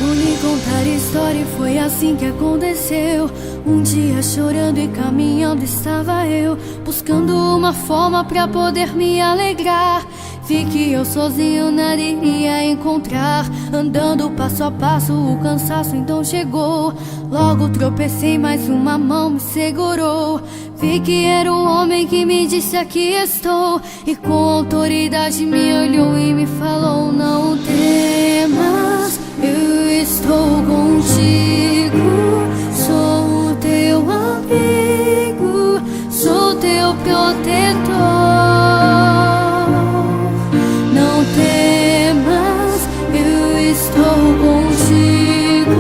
Vou lhe contar a história e foi assim que aconteceu. Um dia chorando e caminhando estava eu, buscando uma forma pra poder me alegrar. Vi que eu sozinho nada iria encontrar. Andando passo a passo o cansaço então chegou. Logo tropecei, mas uma mão me segurou. Vi que era um homem que me disse aqui estou. E com autoridade me olhou e me falou: não temas, eu estou contigo. Sou o teu amigo, sou teu protetor. Não temas, eu estou contigo.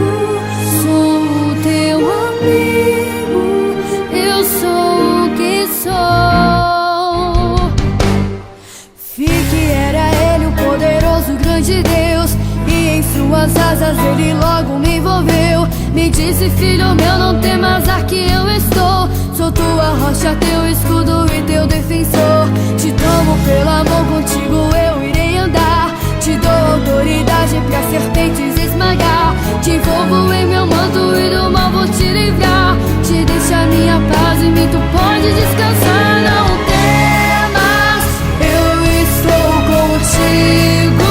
Sou o teu amigo, eu sou o que sou. Vi que era ele, o poderoso grande Deus, e em suas asas ele logo me envolveu. Me disse: filho meu, não temas, aqui eu estou. Sou tua rocha, teu escudo e teu defensor. Te tomo pela mão, contigo eu irei andar. Te dou autoridade pra serpentes esmagar. Te envolvo em meu manto e do mal vou te livrar. Te deixo a minha paz e mim tu pode descansar. Não temas, eu estou contigo.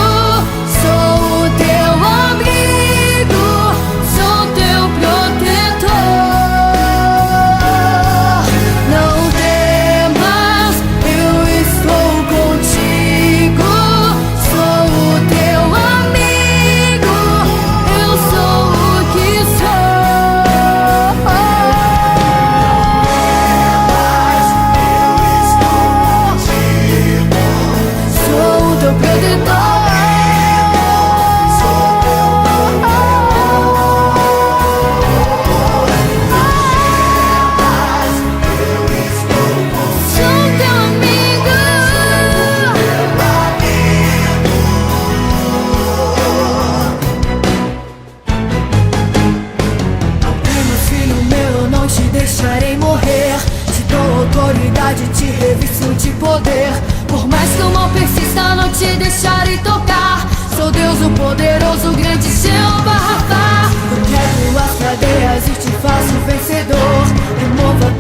Sou o teu amigo, sou teu protetor. Não temas, eu estou contigo. Sou o teu amigo, eu sou o que sou. Sou o teu protetor. Deixarei morrer, te dou autoridade, te revisto de poder. Por mais que o mal persista, não te deixarei tocar. Sou Deus, o poderoso, grande Jeová Rapha. Eu quebro as cadeias e te faço vencedor. Remova